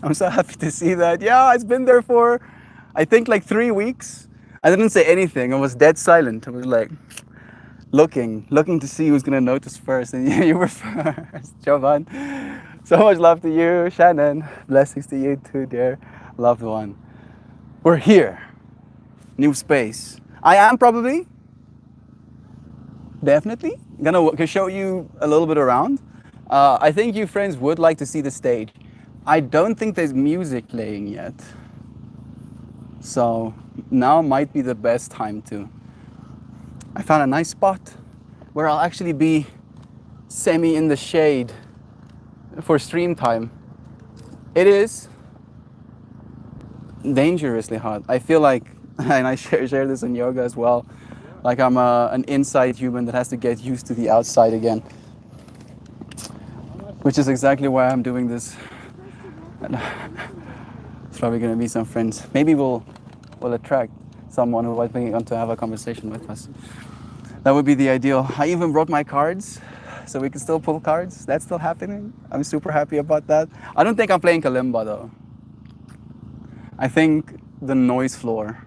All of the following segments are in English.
I'm so happy to see that. Yeah, it's been there for, I think, like 3 weeks. I didn't say anything. I was dead silent. I was like looking to see who's gonna notice first, and you were first, Jovan. So much love to you, Shannon. Blessings to you too, dear loved one. We're here, new space. I am probably, definitely, gonna show you a little bit around. I think you friends would like to see the stage. I don't think there's music playing yet. So now might be the best time to. I found a nice spot where I'll actually be semi in the shade for stream time. It is dangerously hot. I feel like, and I share this in yoga as well, like I'm an inside human that has to get used to the outside again, which is exactly why I'm doing this. It's probably going to be some friends. Maybe we'll attract someone who might want to have a conversation with us. That would be the ideal. I even brought my cards, so we can still pull cards. That's still happening. I'm super happy about that. I don't think I'm playing kalimba though. I think the noise floor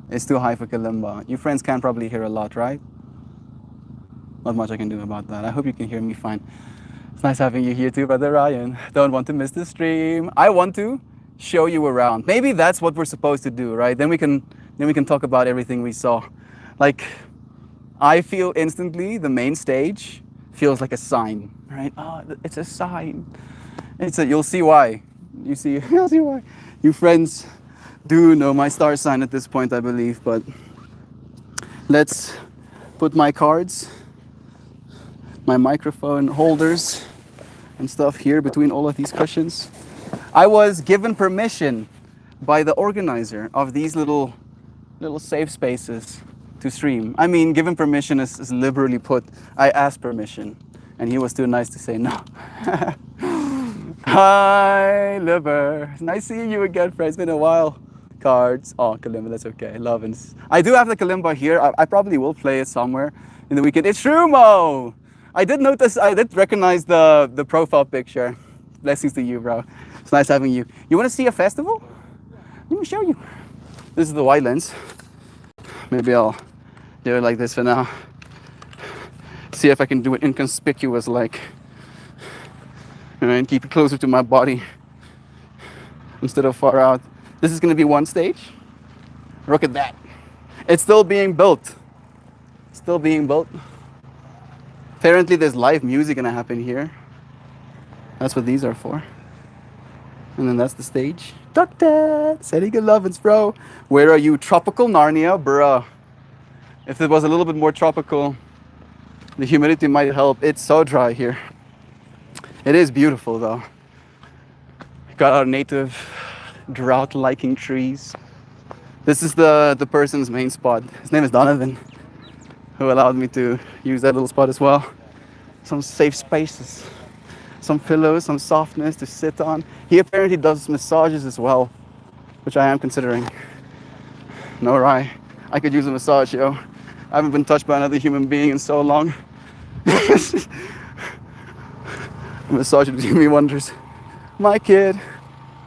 is too high for kalimba. You friends can probably hear a lot, right? Not much I can do about that. I hope you can hear me fine. It's nice having you here too, Brother Ryan. Don't want to miss the stream. I want to show you around. Maybe that's what we're supposed to do, right? Then we can talk about everything we saw. Like, I feel instantly the main stage feels like a sign, right? Oh, it's a sign. You'll see why. You'll see why. You friends do know my star sign at this point, I believe, but let's put my cards, my microphone holders and stuff here between all of these cushions. I was given permission by the organizer of these little safe spaces to stream. I mean, given permission is liberally put. I asked permission, and he was too nice to say no. Hi, Liver. Nice seeing you again, friend. It's been a while. Cards. Oh, kalimba, that's okay. Love and I do have the kalimba here. I probably will play it somewhere in the weekend. It's Shrumo! I did recognize the profile picture. Blessings to you, bro. It's nice having you. You want to see a festival? Let me show you. This is the wide lens. Maybe I'll do it like this for now. See if I can do it inconspicuous like. And keep it closer to my body instead of far out. This is going to be one stage. Look at that. It's still being built. Still being built. Apparently there's live music going to happen here. That's what these are for. And then that's the stage. Doctor, sending good lovin's, bro. Where are you? Tropical Narnia, bruh. If it was a little bit more tropical, the humidity might help. It's so dry here. It is beautiful though. Got our native drought-liking trees. This is the person's main spot. His name is Donovan, who allowed me to use that little spot as well. Some safe spaces, some pillows, some softness to sit on. He apparently does massages as well, which I am considering. No lie, I could use a massage, yo. I haven't been touched by another human being in so long. A massage would do me wonders. My kid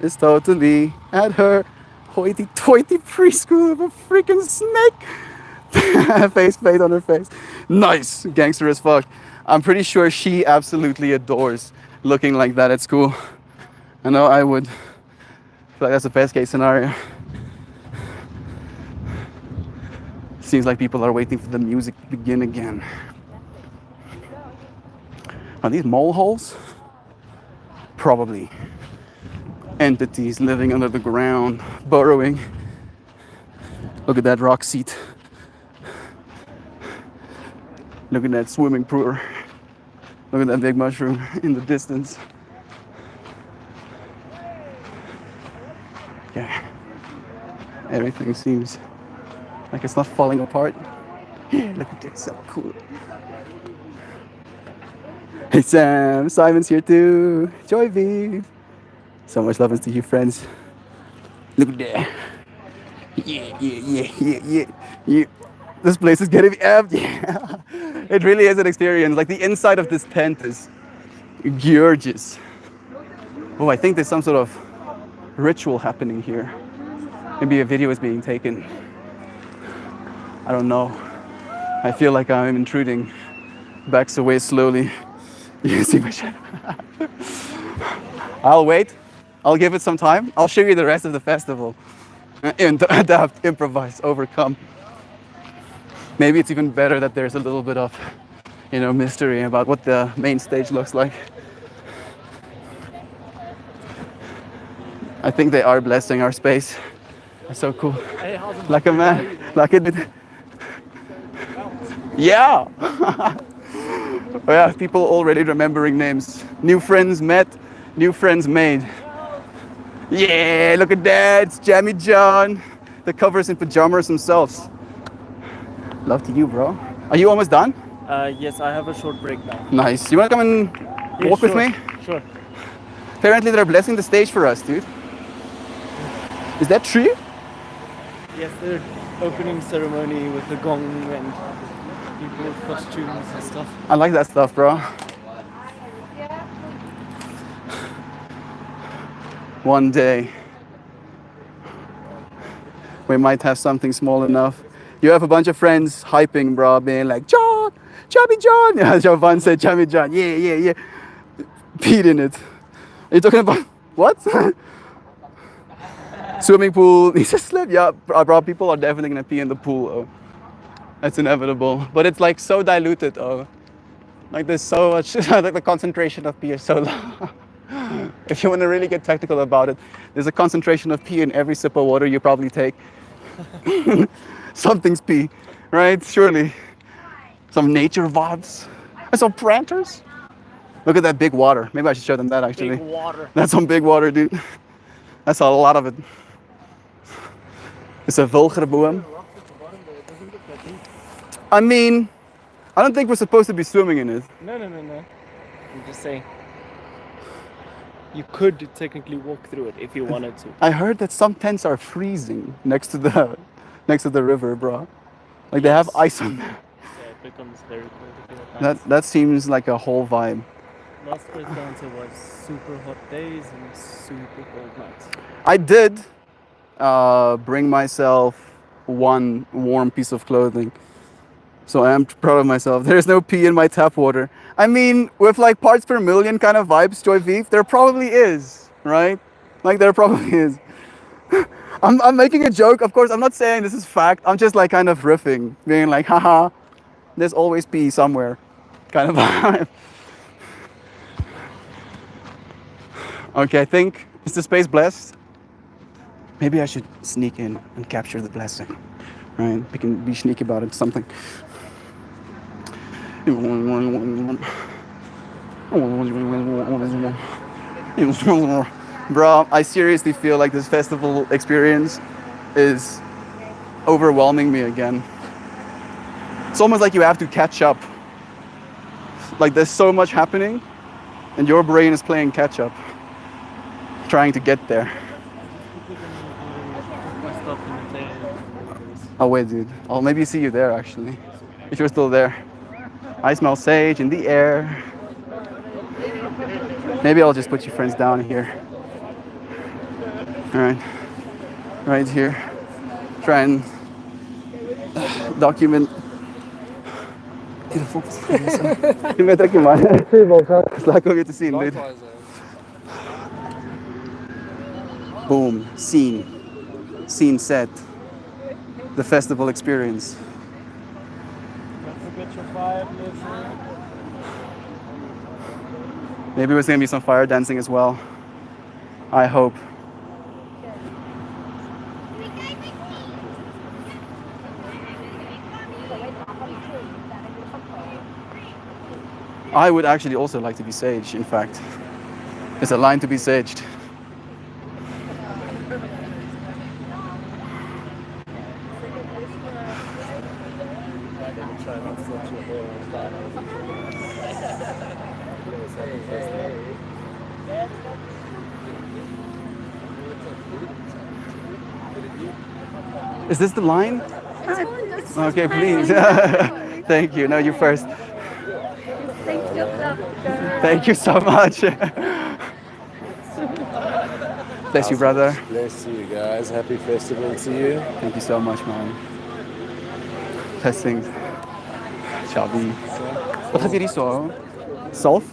is totally at her hoity-toity preschool of a freaking snake. Face paint on her face. Nice. Gangster as fuck. I'm pretty sure she absolutely adores looking like that at school. I know I would. I feel like that's the best case scenario. Seems like people are waiting for the music to begin again. Are these mole holes? Probably. Entities living under the ground, burrowing. Look at that rock seat. Look at that swimming pool. Look at that big mushroom in the distance. Yeah. Everything seems like it's not falling apart. Look at this, so cool. Hey Sam, Simon's here too. Joy V. So much love to you, friends. Look at that. Yeah. This place is getting amped. Yeah. It really is an experience. Like the inside of this tent is gorgeous. Oh, I think there's some sort of ritual happening here. Maybe a video is being taken. I don't know. I feel like I'm intruding. Backs away slowly. You can see my shadow. I'll wait. I'll give it some time. I'll show you the rest of the festival. And adapt, improvise, overcome. Maybe it's even better that there's a little bit of, mystery about what the main stage looks like. I think they are blessing our space. It's so cool. Like a man. Like it. Yeah. Oh yeah, people already remembering names. New friends met, new friends made. Yeah, look at that. It's Jammy John. The covers in pajamas themselves. Love to you, bro. Are you almost done? Yes, I have a short break now. Nice. You want to come and walk with me? Sure. Apparently they're blessing the stage for us, dude. Is that true? Yes, the opening ceremony with the gong and people with costumes and stuff. I like that stuff, bro. One day, we might have something small enough. You have a bunch of friends hyping, bro, being like, John, Jammy John. Yeah, Jovan said Jammy John. Yeah. Peed in it. Are you talking about what? Swimming pool. He says slip. Yeah, bro, people are definitely gonna pee in the pool. Oh. That's inevitable. But it's like so diluted. Oh, like there's so much. Like the concentration of pee is so low. If you want to really get technical about it, there's a concentration of pee in every sip of water you probably take. Something's pee, right? Surely. Some nature vibes. And some planters. Look at that big water. Maybe I should show them that actually. Big water. That's some big water, dude. That's a lot of it. It's a wilgerboom. I mean, I don't think we're supposed to be swimming in it. No. I'm just saying. You could technically walk through it if you wanted to. I heard that some tents are freezing next to the river, bro. Like they have ice on there. Yeah, it becomes very cold if you're That seems like a whole vibe. Last Press Dancer was super hot days and super cold nights. I did bring myself one warm piece of clothing. So I am proud of myself. There's no pee in my tap water. I mean, with like parts per million kind of vibes, Joy Vive, there probably is, right? Like there probably is. I'm making a joke. Of course, I'm not saying this is fact. I'm just like kind of riffing, being like, haha, there's always pee somewhere, kind of vibe. Okay, I think, is the space blessed? Maybe I should sneak in and capture the blessing, right? We can be sneaky about it, something. Bro, I seriously feel like this festival experience is overwhelming me again. It's almost like you have to catch up. Like there's so much happening and your brain is playing catch up, trying to get there. Oh wait, dude. I'll maybe see you there actually, if you're still there. I smell sage in the air. Maybe I'll just put your friends down here. All right, right here. Try and document. Je bent ook man. Het is leuk om je te zien, dude. Boom, scene. Scene set. The festival experience. Maybe there's gonna be some fire dancing as well. I hope. I would actually also like to be sage, in fact. There's a line to be saged. Is this the line? Okay, please. Thank you. No, you first. Thank you so much. Bless you, brother. Bless you guys. Happy festival to you. Thank you so much, man. Blessings. Shabby. Wat heb je hierso? Salf?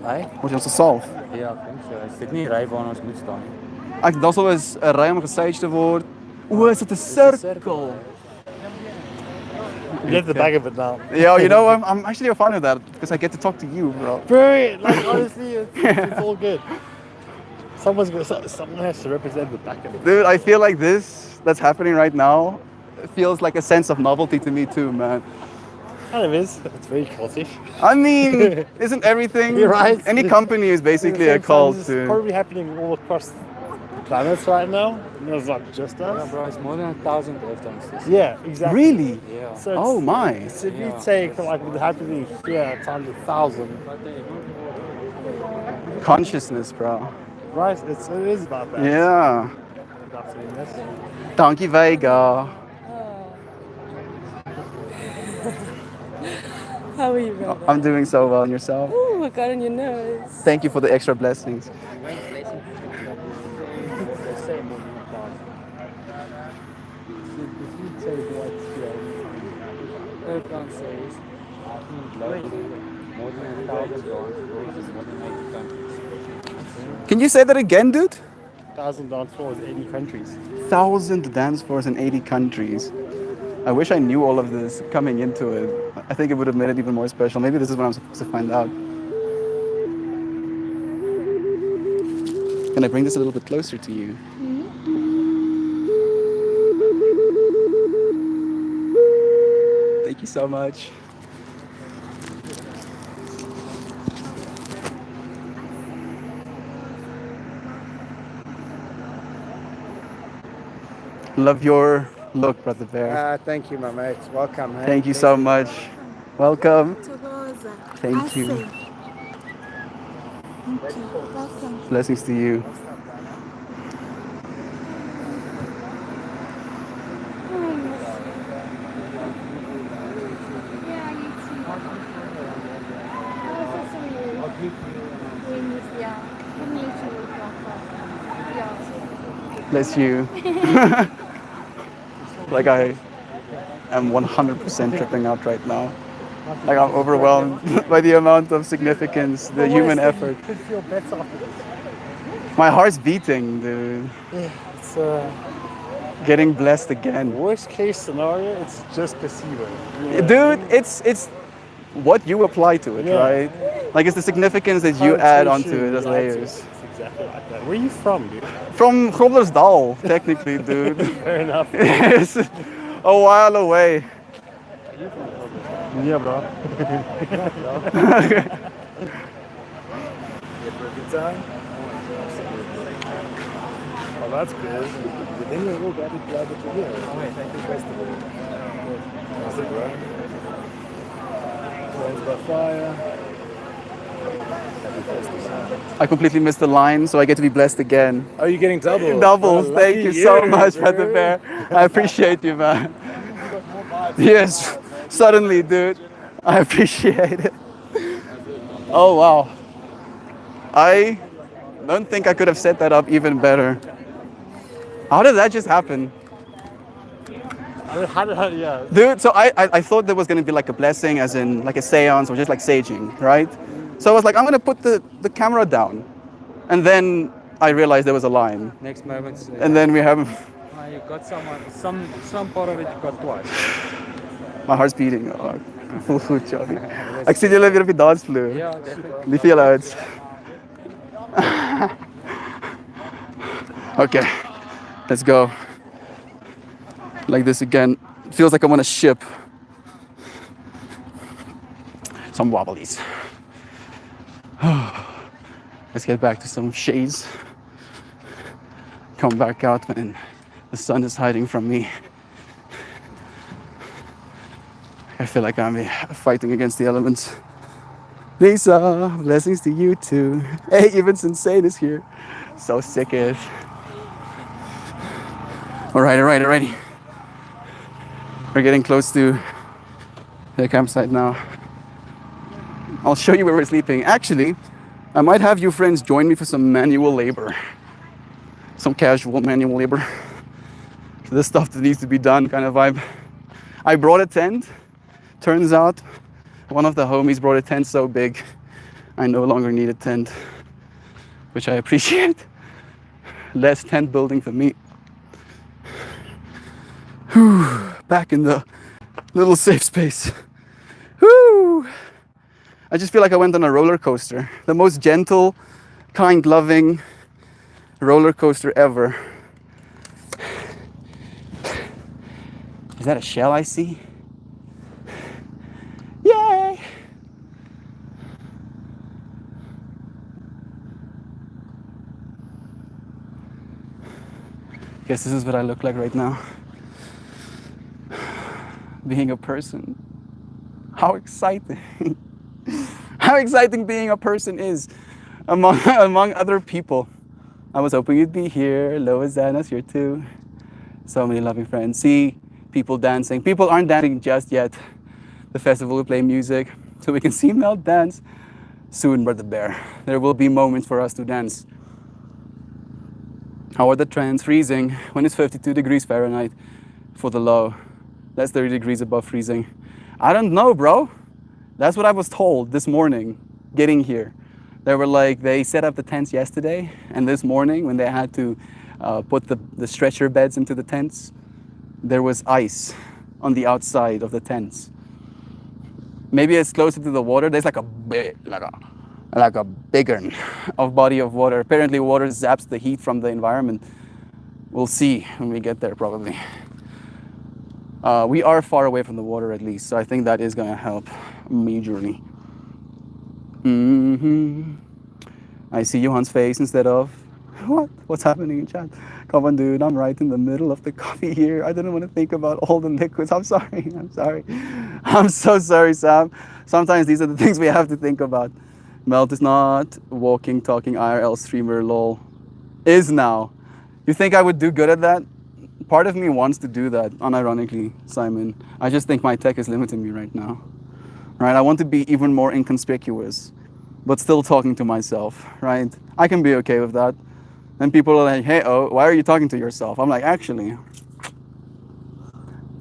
Hey? Word je onze salf? Ja, ek dink so. Is dit nie ry waar ons moet staan nie? Ek daar sou is 'n ry om gesage te word. O, is dit 'n sirkel? You get the bag of it now. Yeah, you know, I'm actually a fan of that because I get to talk to you, bro. Bro, like honestly, it's all good. Someone has to represent the back of it. Dude, I feel like this that's happening right now feels like a sense of novelty to me too, man. Kind of is. It's very cultish. I mean, isn't everything? You're right. Any company is basically a cult It's to. probably happening all across the planets right now. It's not just Ja, us. bro, it's more than 1,000 Earth dances. Yeah, exactly. Really? Yeah. So it's- Oh my. So if you take like with happening here times 1,000, Consciousness, bro. right? It is about that. Yeah. About doing this. Donkey Vega. How are you, brother? I'm doing so well, and yourself? Oh, I got on your nose. Thank you for the extra blessings. Earth dances. More than 1,000 dances. More than 80 countries. Can you say that again, dude? 1,000 dance floors, 80 countries. 1,000 dance floors in 80 countries. I wish I knew all of this coming into it. I think it would have made it even more special. Maybe this is what I'm supposed to find out. Can I bring this a little bit closer to you? Thank you so much. Love your look, Brother Bear. Thank you, my mate. Welcome. Hey? Thank you so much. Welcome. Togoza. Thank you. Thank you. Welcome. Blessings to you. Yeah, you too. Oh, so sweet. We miss ya. We miss you, Papa. Yeah. Bless you. Like I am 100% tripping out right now. Like I'm overwhelmed by the amount of significance, the human effort. You could feel better after this. My heart's beating, dude. It's Getting blessed again. worst case scenario. It's just placebo. You know? Dude, it's what you apply to it, Yeah. right? Like it's the significance that you add onto it as Connotation, layers. It's exactly like that. Where are you from, dude? From Groblersdal, technically, dude. Fair enough. It's a while away. Yeah, bro. Good time? Oh, that's good. Then we're all glad that you're here. Thank you, festival. How's it, bro? Friends by fire. Happy festival. I completely missed the line, so I get to be blessed again. Oh, you're getting double. Doubles, Oh, thank lucky you so much, bro. Brother Bear. I appreciate you, man. Yes, suddenly, dude. I appreciate it. Oh, wow. I don't think I could have set that up even better. How did that just happen? Yeah. Dude, so I thought there was going to be like a blessing, as in like a seance or just like saging, right? So I was like, I'm going to put the camera down. And then I realized there was a line. Next moment, And then we have you got someone, some part of it you got twice. my heart's beating. Oh, voel goed, Johnny. Ek sien julle weer op die dansvloer. Ja, definitely. Lief vir julle uit. Okay, let's go. Like this again. Feels like I'm on a ship. Some wobblies. Let's get back to some shades. Come back out when the sun is hiding from me. I feel like I'm fighting against the elements. Lisa, blessings to you too. Hey, even Sensei is here. So sick it. Alrighty. We're getting close to the campsite now. I'll show you where we're sleeping. Actually, I might have you friends join me for some manual labor, some casual manual labor. This stuff that needs to be done kind of vibe. I brought a tent. Turns out one of the homies brought a tent so big I no longer need a tent, which I appreciate. Less tent building for me. Whew, back in the little safe space. Whew. I just feel like I went on a roller coaster. The most gentle, kind, loving roller coaster ever. Is that a shell I see? Yay! Guess this is what I look like right now. Being a person. How exciting. How exciting being a person is among other people. I was hoping you'd be here. Lois, Zanas here too. So many loving friends. See people dancing. People aren't dancing just yet. The festival will play music so we can see Mel dance soon, Brother Bear. There will be moments for us to dance. How are the trends? Freezing when it's 52 degrees Fahrenheit for the low. That's 30 degrees above freezing. I don't know, bro. That's what I was told this morning getting here. They were like, they set up the tents yesterday, and this morning when they had to put the stretcher beds into the tents, there was ice on the outside of the tents. Maybe it's closer to the water. There's like a big one of body of water. Apparently water zaps the heat from the environment. We'll see when we get there probably. We are far away from the water at least, so I think that is gonna help majorly. I see Johan's face instead of, what? What's happening in chat? Come on, dude, I'm right in the middle of the coffee here. I didn't want to think about all the liquids. I'm sorry, I'm sorry. I'm so sorry, Sam. Sometimes these are the things we have to think about. Melt is not walking, talking IRL streamer, lol. Is now. You think I would do good at that? Part of me wants to do that, unironically, Simon. I just think my tech is limiting me right now. Right? I want to be even more inconspicuous, but still talking to myself, right? I can be okay with that. And people are like, hey, oh, why are you talking to yourself? I'm like, actually,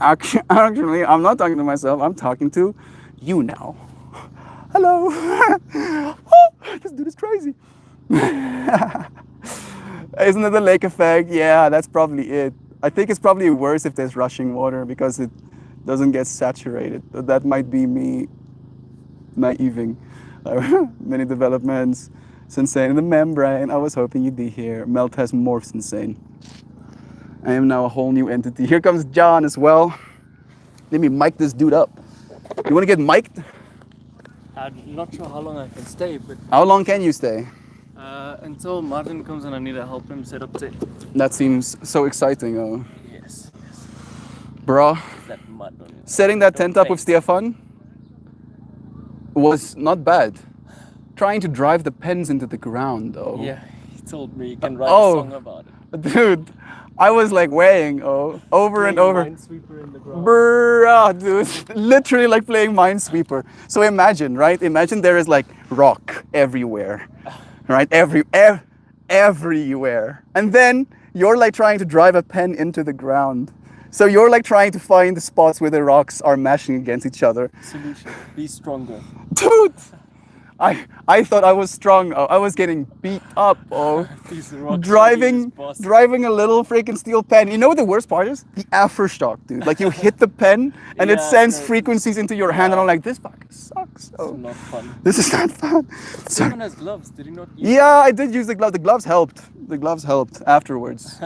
I'm not talking to myself. I'm talking to you now. Hello. Oh, this dude is crazy. Isn't it the lake effect? Yeah, that's probably it. I think it's probably worse if there's rushing water because it doesn't get saturated. That might be me naiving. Many developments. Sensane in the membrane. I was hoping you'd be here. Melt has morphed Sensane. I am now a whole new entity. Here comes John as well. Let me mic this dude up. You want to get mic'd? I'm not sure how long I can stay, but How long can you stay? until Martin comes and I need to help him set up the... That seems so exciting. Oh, Yes. bro. That mud on it. Setting that tent up with Stefan was not bad. Trying to drive the pens into the ground, though. Yeah, he told me you can write Oh. a song about it. Dude, I was like weighing over and over. Minesweeper in the ground. Bruh, dude, literally like playing Minesweeper. So imagine, right? Imagine there is like rock everywhere, right? Everywhere. And then you're like trying to drive a pen into the ground. So you're like trying to find the spots where the rocks are mashing against each other. Solution: be stronger. Dude, I thought I was strong. Oh, I was getting beat up. Oh, These rocks driving are boss. driving a little freaking steel pen. You know what the worst part is? The aftershock, dude. Like you hit the pen and it Yeah, sends no, frequencies into your hand, and I'm like, this fucking sucks. It's Oh, not fun. this is not fun. So, Someone has gloves. Did he not use yeah, I did use the gloves. The gloves helped. The gloves helped afterwards.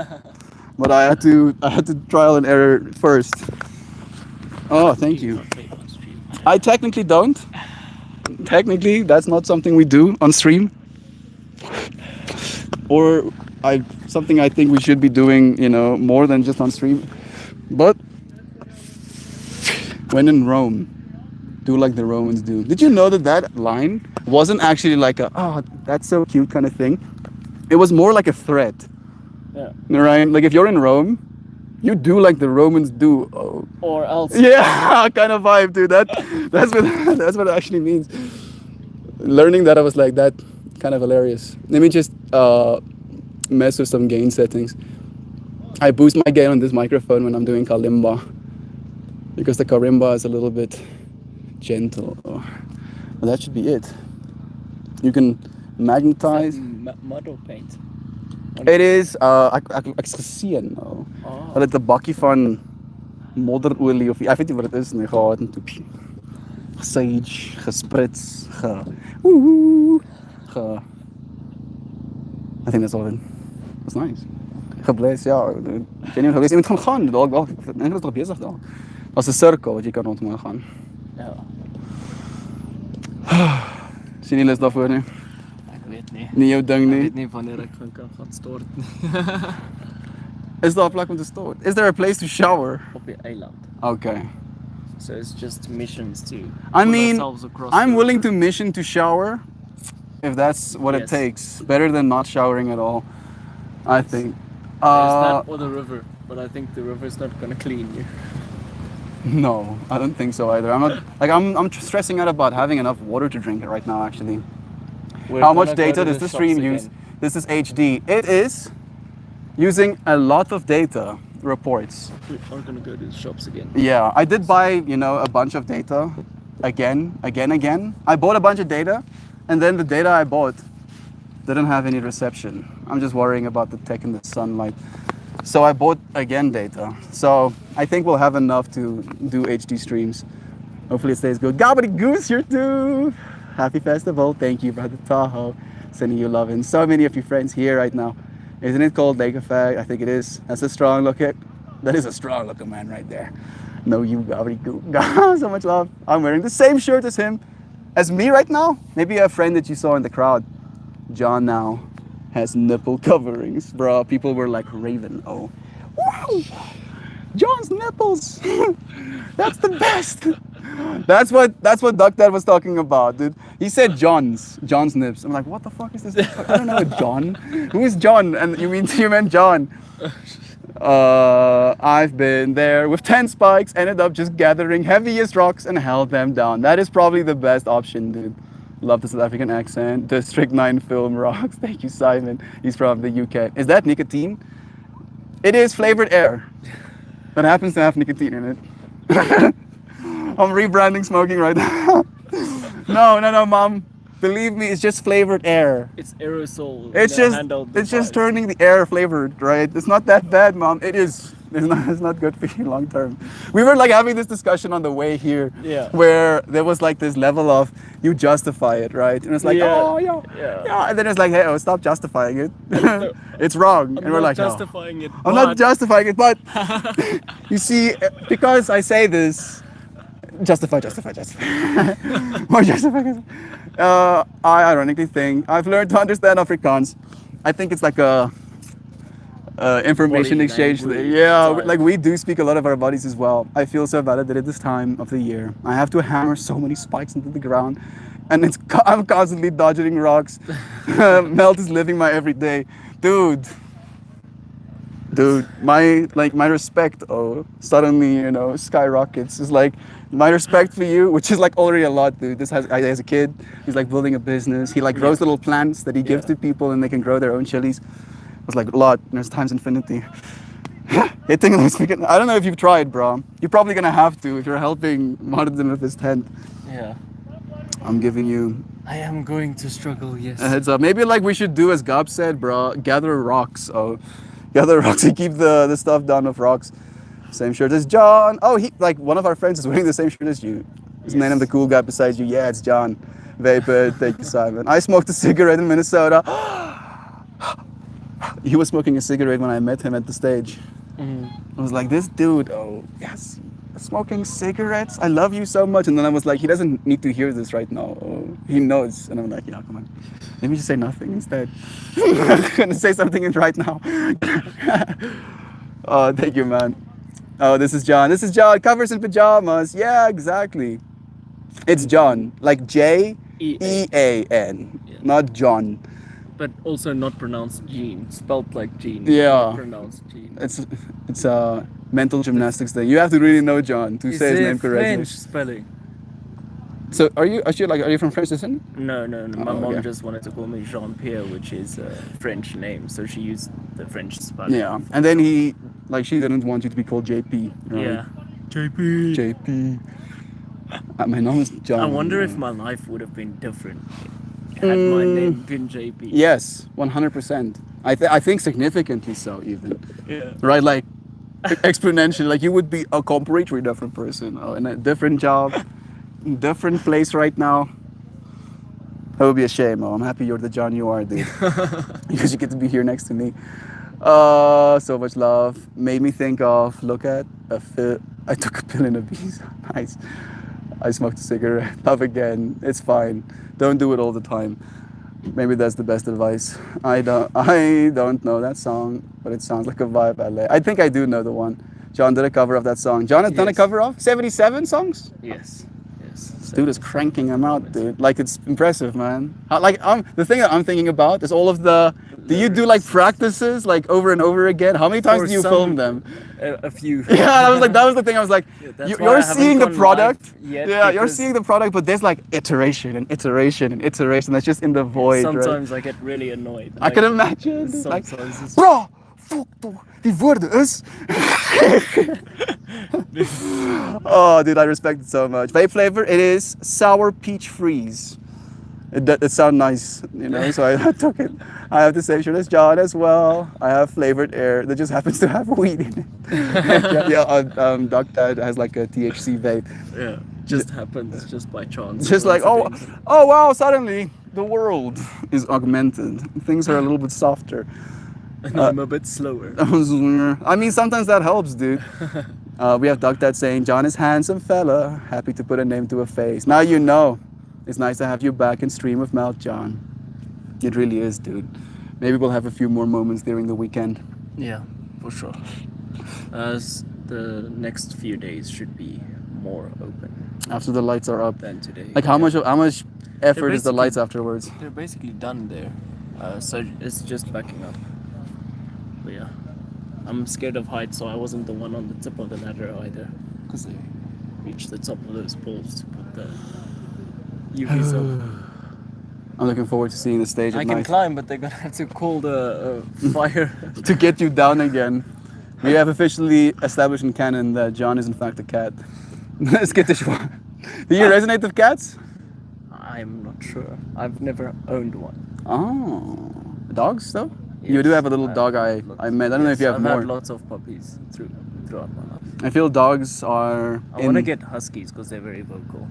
But I had to trial and error first. Oh, thank you. I technically don't. Technically, that's not something we do on stream. Or something I think we should be doing, you know, more than just on stream. But when in Rome, do like the Romans do. Did you know that line wasn't actually like a, oh, that's so cute kind of thing? It was more like a threat. Yeah. Right? Like if you're in Rome, you do like the Romans do. Oh. Or else. Yeah, kind of vibe, dude. That's what it actually means. Learning that, I was like, that kind of hilarious. Let me just mess with some gain settings. I boost my gain on this microphone when I'm doing kalimba because the kalimba is a little bit gentle. Well, that should be it. You can magnetize. Mud or paint? It is ek gesien nou. Hulle het 'n bakkie van modderolie of ek weet nie wat dit is nie gehad en toe sage gesprits I think that's all it. That's nice. Gebless, ja. Ek weet nie hoe iemand kan gaan dalk ek dink dit is toch besig daar. As 'n sirkel wat jy kan rondom gaan. Ja. Sien jy lus daarvoor nie? Ek weet nie. Nie jou ding Ek nie. weet nie wanneer ek gaan stort nie. Is daar 'n plek om te stort? Is there a place to shower? Op die eiland. Okay. So it's just missions to I pull mean, ourselves across I'm the willing river. to mission to shower if that's what it Yes. takes. Better than not showering at all, I think. There's that or the river, but I think the river's not gonna clean you. No, I don't think so either. I'm not like I'm stressing out about having enough water to drink right now. Actually, We're how gonna much go data to does the the stream shops use? again. This is HD. It is using a lot of data reports. We are gonna go to the shops again. Yeah, I did buy, a bunch of data again. I bought a bunch of data, and then the data I bought didn't have any reception. I'm just worrying about the tech and the sunlight. So I bought again data. So I think we'll have enough to do HD streams. Hopefully it stays good. Gobbity Goose here too. Happy festival. Thank you, Brother Tahoe. Sending you love and so many of your friends here right now. Isn't it called Lake Effect? I think it is. That's a strong look at. That is a strong looking man right there. No, you Gobbity Goose. So much love. I'm wearing the same shirt as him, as me right now. Maybe a friend that you saw in the crowd. John now has nipple coverings, bro. People were like raving. Oh, wow, John's nipples. That's the best. That's what Duck Dad was talking about, dude. He said John's nips. I'm like, what the fuck is this? I don't know a John. Who is John? And you meant John. I've been there with 10 spikes, ended up just gathering heaviest rocks and held them down. That is probably the best option, dude. Love the South African accent. District 9 film rocks. Thank you, Simon. He's from the UK. Is that nicotine? It is flavored air. That happens to have nicotine in it. I'm rebranding smoking right now. No, Mom. Believe me, it's just flavored air. It's aerosol. It's just turning the air flavored, right? It's not that bad, Mom. It is. It's not good for you long term. We were like having this discussion on the way here, Yeah. where there was like this level of you justify it, right? And it's like, Yeah. oh yeah, and then it's like, hey, oh, stop justifying it. It's wrong, and we're like, no. justifying it. I'm not justifying it, but you see, because I say this, justify. More justify. I ironically think I've learned to understand Afrikaans. I think it's like a information Body exchange thing. language Yeah, type. like we do speak a lot of our bodies as well. I feel so validated this time of the year. I have to hammer so many spikes into the ground, and I'm constantly dodging rocks. Melt is living my everyday, dude. My respect suddenly skyrockets. It's like my respect for you, which is like already a lot, dude. As a kid, he's like building a business. He like grows little plants that he gives to people, and they can grow their own chilies. It's like a lot. There's times infinity. I don't know if you've tried, bro. You're probably gonna have to if you're helping Martin with his tent. Yeah. I'm giving you I am going to struggle, yes. a heads up. Maybe like we should do as Gab said, bro. Gather rocks. Oh, gather rocks. We keep the stuff down with rocks. Same shirt as John. Oh, he like one of our friends is wearing the same shirt as you. Isn't that him, the cool guy beside you? Yeah, it's John. Vapor. Thank you, Simon. I smoked a cigarette in Minnesota. He was smoking a cigarette when I met him at the stage. I was like, this dude, oh, yes, smoking cigarettes. I love you so much. And then I was like, he doesn't need to hear this right now. Oh, he knows. And I'm like, yeah, come on. Let me just say nothing instead. I'm going to say something right now. Oh, thank you, man. Oh, this is John. This is John. Covers in pajamas. Yeah, exactly. It's John. Like J-E-A-N. Yeah. Not John. But also not pronounced Gene, spelled like Gene. Yeah. Not pronounced Gene. It's a mental gymnastics thing. You have to really know John to say his name correctly. French spelling? So are you from French descent? No. My Oh, mom okay. just wanted to call me Jean-Pierre, which is a French name, so she used the French spelling. Yeah. And then she didn't want you to be called JP. Right? Yeah. JP. JP. My name is John. I wonder if my life would have been different had my name been JP. Yes, 100%. I think significantly so even. Yeah. Right, like exponentially. Like you would be a completely different person, in a different job, different place right now. That would be a shame. I'm happy you're the John you are, dude. Because you get to be here next to me. So much love. Made me think of, look at I took a pill in Ibiza. Nice. I smoked a cigarette. Love again. It's fine. Don't do it all the time. Maybe that's the best advice. I don't know that song, but it sounds like a vibe. LA. I think I do know the one. John did a cover of that song. John has done a Yes. cover of 77 songs? Yes. Dude is cranking them out, dude. Like it's impressive, man. The thing that I'm thinking about is all of the. Do you do like practices like over and over again? How many times For do you some- film them? A few. Yeah, that was the thing. I was like, that's why I you're haven't seeing the gone product. live yet, Yeah, you're because- seeing the product, but there's like iteration and iteration and iteration. That's just in the void, right? Sometimes I get really annoyed. I can imagine. dude, Like, Sometimes it's bro, fuck toch, die woorden is. Oh, dude, I respect it so much. Vape flavor, it is sour peach freeze. It sounds nice, you know, so I took it. I have to say, sure, there's John as well. I have flavored air that just happens to have weed in it. Doc Dad has like a THC vape. yeah, just happens just by chance. It's just like, oh wow, suddenly the world is augmented. Things are a little bit softer. And I'm a bit slower. I mean, sometimes that helps, dude. We have Doc Dad saying, John is handsome fella, happy to put a name to a face. Now you know. It's nice to have you back in Stream of Mouth, John. It really is, dude. Maybe we'll have a few more moments during the weekend. Yeah, for sure. As the next few days should be more open After the lights are up. than today. Like how much effort is the basically- lights afterwards? They're basically done there, so it's just backing up. But yeah, I'm scared of heights, so I wasn't the one on the tip of the ladder either, because I reached the top of those poles to put the UVs up. I'm looking forward to seeing the stage I at can night. climb, but they're gonna have to call the fire. To get you down again. We have officially established in canon that John is in fact a cat. Skittish one. Do you resonate with cats? I'm not sure. I've never owned one. Oh. Dogs though? You Yes, do have a little I've dog had I met. I don't know if you have I've more. had lots of puppies throughout my life. I feel dogs are I want to get huskies because they're very vocal.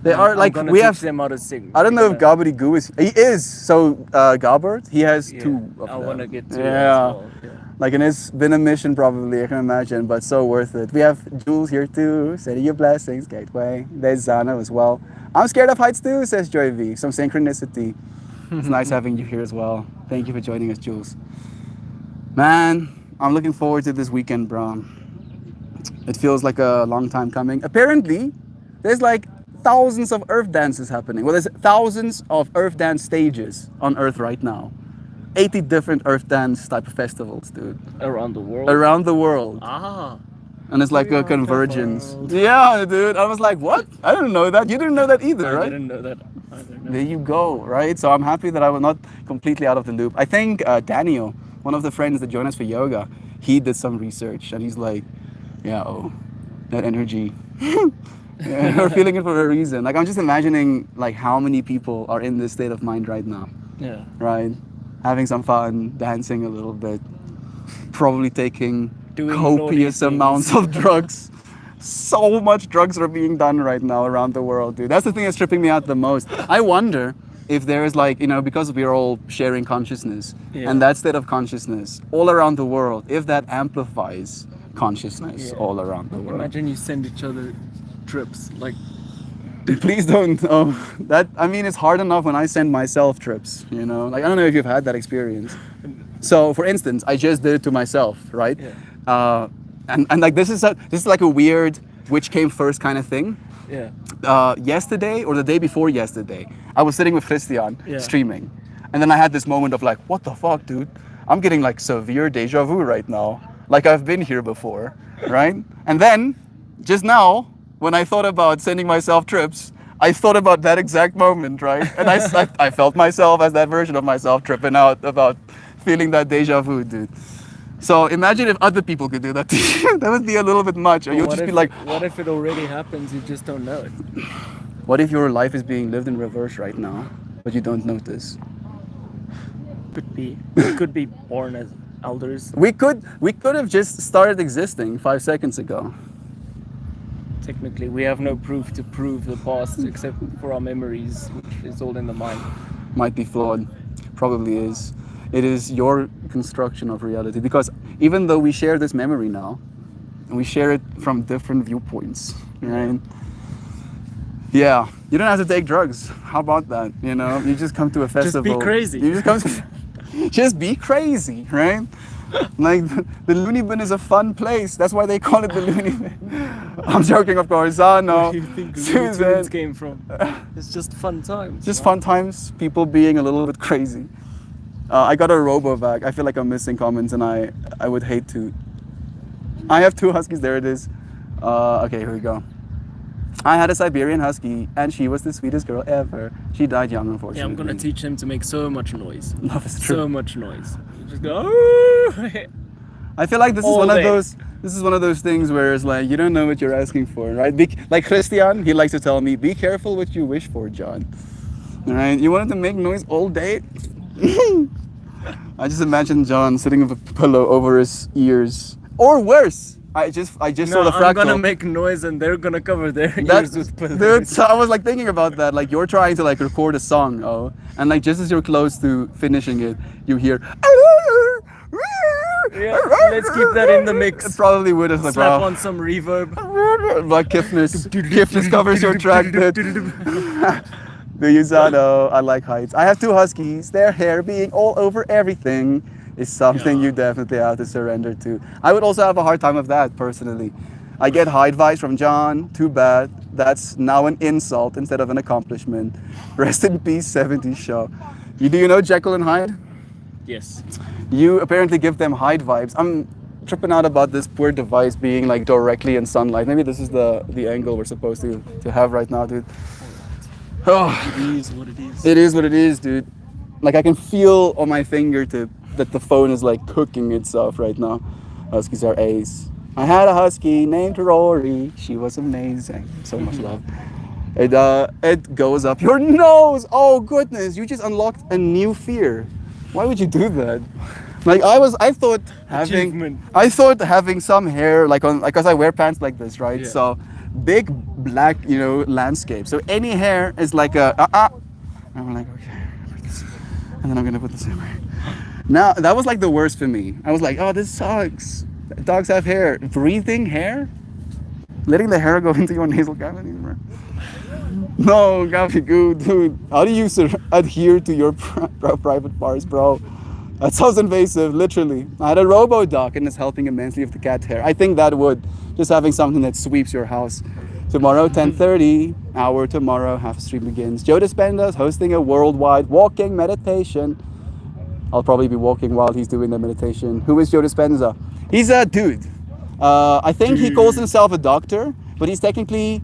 they are I'm like gonna we teach have them how to sing. I don't know if because Gobbledygoo is. He is. So Gobbert, he has yeah, two of I them. want to get two Yeah. as well. Yeah. Like, and it's been a mission probably, I can imagine, but so worth it. We have Jules here too, sending you blessings, Gateway. There's Zana as well. I'm scared of heights too, says Joy V. Some synchronicity. It's nice having you here as well. Thank you for joining us, Jules. Man, I'm looking forward to this weekend, bro. It feels like a long time coming. Apparently, there's like thousands of Earth dances happening. Well, there's thousands of Earth dance stages on Earth right now. 80 different Earth dance type of festivals, dude. Around the world. Around the world. Ah. And it's like a Around the convergence. world. Yeah, dude. I was like, what? I didn't know that. You didn't know that either, I right? didn't know that either. No. There you go, right? So I'm happy that I was not completely out of the loop. I think Daniel, one of the friends that joined us for yoga, he did some research and he's like, yeah, that energy. Yeah, we're feeling it for a reason. Like I'm just imagining like how many people are in this state of mind right now, Yeah. right? Having some fun, dancing a little bit, probably taking Doing copious naughty amounts things. of drugs. So much drugs are being done right now around the world, dude. That's the thing that's tripping me out the most. I wonder if there is like, you know, because we are all sharing consciousness Yeah. and that state of consciousness all around the world, if that amplifies consciousness Yeah. all around the world. Imagine you send each other trips like. Please don't. That, I mean, it's hard enough when I send myself trips, you know? Like, I don't know if you've had that experience. So, for instance, I just did it to myself, right? Yeah. And like, this is like a weird which came first kind of thing. Yeah. Yesterday or the day before yesterday, I was sitting with Christian Yeah. streaming. And then I had this moment of like, what the fuck, dude? I'm getting like severe deja vu right now. Like I've been here before, right? And then, just now, when I thought about sending myself trips, I thought about that exact moment, right? And I felt myself as that version of myself tripping out about feeling that deja vu, dude. So imagine if other people could do that to you. That would be a little bit much. Or you'll just be like, what if it already happens? You just don't know it. what if your life is being lived in reverse right now, but you don't notice? Could be. We could be born as elders. We could have just started existing 5 seconds ago. Technically, we have no proof to prove the past except for our memories, which is all in the mind. Might be flawed, probably is. It is your construction of reality, because even though we share this memory now, we share it from different viewpoints, right? Yeah, you don't have to take drugs. How about that? You know, you just come to a festival. crazy. You just come to, just be crazy, right? Like the loony bin is a fun place. That's why they call it the loony bin. I'm joking, of course. Oh no, Where do you think Susan. Looney Tunes came from? It's just fun times. Just fun times, people being a little bit crazy. I got a RoboVac. I feel like I'm missing comments, and I would hate to. I have 2 huskies. There it is. Okay, here we go. I had a Siberian husky, and she was the sweetest girl ever. She died young, unfortunately. Yeah, I'm gonna teach him to make so much noise. Love is true. So much noise. Just go. "Oh!" I feel like this is all one of day. those. This is one of those things where it's like you don't know what you're asking for, right? Like Christian, he likes to tell me, "Be careful what you wish for, John." All right? You wanted to make noise all day. I just imagine John sitting with a pillow over his ears, or worse. I just saw the fractal. I'm gonna make noise and they're gonna cover their That's, ears with pillows. dude, so I was like thinking about that. Like you're trying to like record a song, and like just as you're close to finishing it, you hear. Yeah, let's keep that in the mix. It probably would have like, Slap wow. on some reverb. Like Kifnis covers your track, dude. Do you know? I like heights. I have 2 huskies. Their hair being all over everything is something you definitely have to surrender to. I would also have a hard time with that personally. I get high advice from John. Too bad. That's now an insult instead of an accomplishment. Rest in peace, 70s show. Do you know Jekyll and Hyde? Yes. You apparently give them Hyde vibes. I'm tripping out about this poor device being like directly in sunlight. Maybe this is the angle we're supposed to have right now, dude. Oh, It is what it is. it is what it is, dude. Like I can feel on my fingertip that the phone is like cooking itself right now. Huskies are ace. I had a husky named Rory. She was amazing. So much love. It goes up your nose. Oh goodness, you just unlocked a new fear. Why would you do that? Like I thought Achievement. having some hair like because I wear pants like this, right? Yeah. So big black, landscape. So any hair is like a I'm like, okay, put this, and then I'm gonna put this in. Now that was like the worst for me. I was like, oh, this sucks. Dogs have hair. Breathing hair? Letting the hair go into your nasal cavity, bro. No, Gabigu, dude. How do you adhere to your private parts, bro? That sounds invasive, literally. I had a robo-duck and it's helping immensely with the cat hair. I think that would. Just having something that sweeps your house. Tomorrow, 10:30, our tomorrow half stream begins. Joe Dispenza is hosting a worldwide walking meditation. I'll probably be walking while he's doing the meditation. Who is Joe Dispenza? He's a dude. I think he calls himself a doctor, but he's technically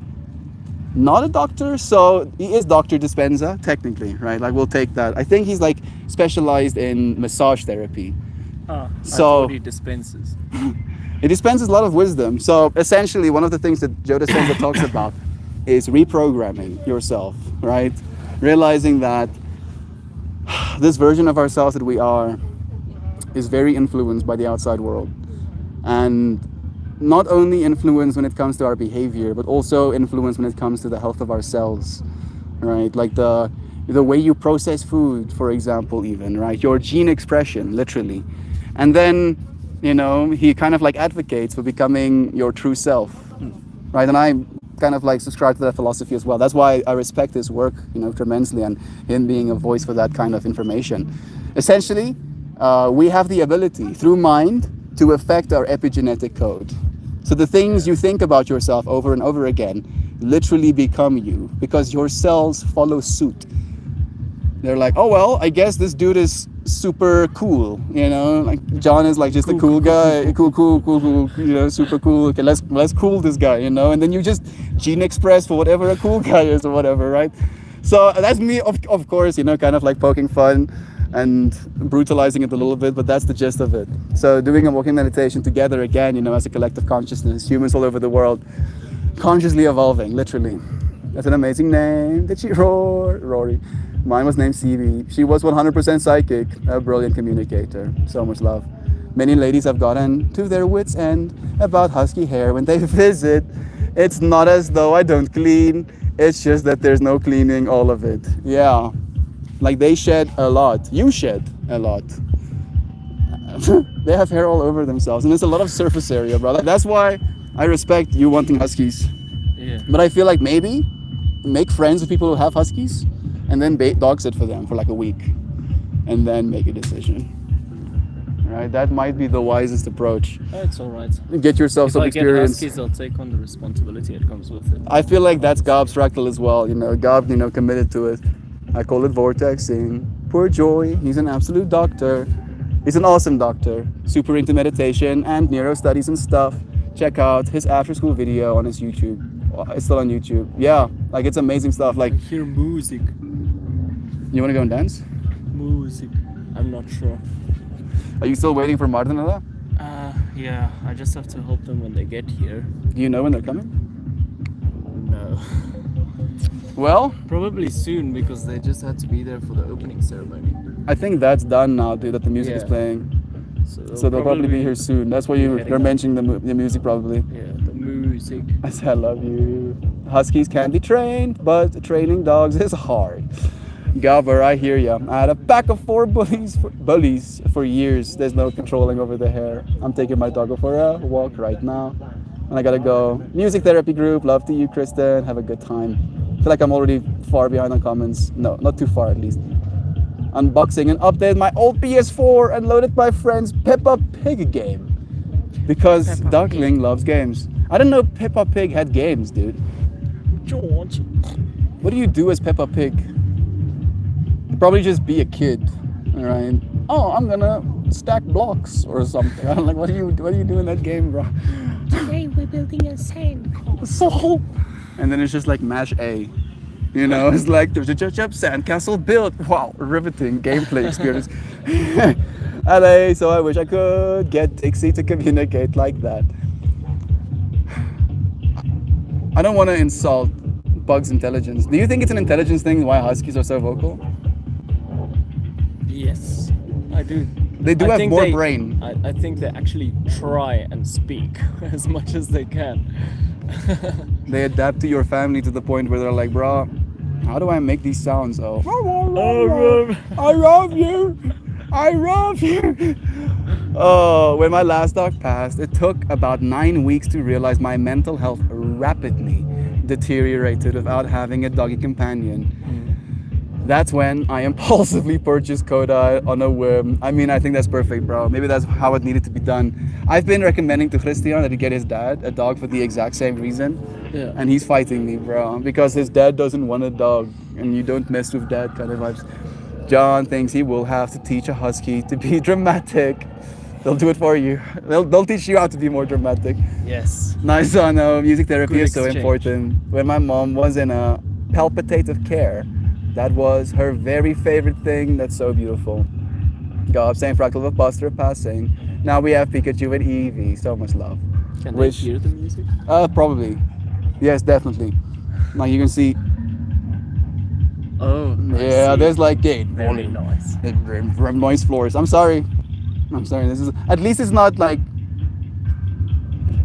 not a doctor, so he is Dr. Dispenza, technically, right? Like, we'll take that. I think he's like specialized in massage therapy. I So- thought he dispenses. It dispenses a lot of wisdom. So essentially, one of the things that Joe Dispenza talks about is reprogramming yourself, right? Realizing that this version of ourselves that we are is very influenced by the outside world. And not only influence when it comes to our behavior, but also influence when it comes to the health of our cells, right? Like the way you process food, for example, even, right? Your gene expression, literally. And then, he kind of like advocates for becoming your true self, right? And I kind of like subscribe to that philosophy as well. That's why I respect his work, tremendously, and him being a voice for that kind of information. Essentially, we have the ability through mind to affect our epigenetic code. So the things you think about yourself over and over again literally become you because your cells follow suit. They're like, oh, well, I guess this dude is super cool, you know, like John is like just a cool guy, cool, you know, super cool. Okay, let's cool this guy, you know, and then you just gene express for whatever a cool guy is or whatever, right? So that's me, of course, you know, kind of like poking fun and brutalizing it a little bit, but that's the gist of it. So doing a walking meditation together again, you know, as a collective consciousness, humans all over the world, consciously evolving, literally. That's an amazing name. Did she roar? Rory. Mine was named CB. She was 100% psychic, a brilliant communicator. So much love. Many ladies have gotten to their wits' end about husky hair when they visit. It's not as though I don't clean. It's just that there's no cleaning all of it. Yeah. Like they shed a lot. You shed a lot. They have hair all over themselves. And there's a lot of surface area, brother. That's why I respect you wanting huskies. Yeah. But I feel like maybe make friends with people who have huskies and then dog sit for them for like a week and then make a decision. Right? That might be the wisest approach. It's all right. Get yourself If some I get experience. huskies, I'll take on the responsibility that comes with it. I feel like that's Gob's fractal as well. You know, Gob, you know, committed to it. I call it vortexing. Poor Joy, he's an absolute doctor. He's an awesome doctor. Super into meditation and neuro studies and stuff. Check out his after school video on his YouTube. It's still on YouTube. Yeah, like it's amazing stuff. Like, Hear music. you want to go and dance? Music. I'm not sure. Are you still waiting for Martinella? Yeah, I just have to help them when they get here. Do you know when they're coming? No. Well, Probably soon because they just had to be there for the opening ceremony. I think that's done now, dude, that the music is Yeah. playing. So they'll probably be here soon. That's why you're heading mentioning the music probably. Yeah, the music. I said, I love you. Huskies can be trained, but training dogs is hard. Gabber, I hear ya. I had a pack of 4 bullies for years. There's no controlling over the hair. I'm taking my dog for a walk right now. And I gotta go. Music therapy group. Love to you, Kristen. Have a good time. I feel like I'm already far behind on comments. No, not too far at least. Unboxing and updated my old PS4 and loaded my friend's Peppa Pig game. Because Duckling loves games. I didn't know Peppa Pig had games, dude. George. What do you do as Peppa Pig? Probably just be a kid, all right? Oh, I'm gonna stack blocks or something. I'm like, what do you do in that game, bro? Today we're building a sandcastle. So, and then it's just like mash A. You know, it's like there's a sandcastle built. Wow, riveting gameplay experience. LA, so I wish I could get Dixie to communicate like that. I don't want to insult Bug's intelligence. Do you think it's an intelligence thing why huskies are so vocal? Yes, I do. They do I have think more brain. I think they actually try and speak as much as they can. They adapt to your family to the point where they're like, bro, how do I make these sounds? Oh, I love you. I love you. Oh, when my last dog passed, it took about 9 weeks to realize my mental health rapidly deteriorated without having a doggy companion. That's when I impulsively purchased Kodai on a whim. I mean, I think that's perfect, bro. Maybe that's how it needed to be done. I've been recommending to Christian that he get his dad a dog for the exact same reason. Yeah. And he's fighting me, bro, because his dad doesn't want a dog. And you don't mess with dad kind of vibes. John thinks he will have to teach a husky to be dramatic. They'll do it for you. They'll teach you how to be more dramatic. Yes. Nice, I know. Music therapy Good is so exchange. important. When my mom was in a palpitative care, that was her very favorite thing. That's so beautiful. God, same fractal of Buster passing. Now we have Pikachu and Eevee. So much love. Can Which- they hear the music? Probably. Yes, definitely. Like you can see. Oh, Yeah, there's like gate. very nice. Noise floors. I'm sorry. This is at least it's not like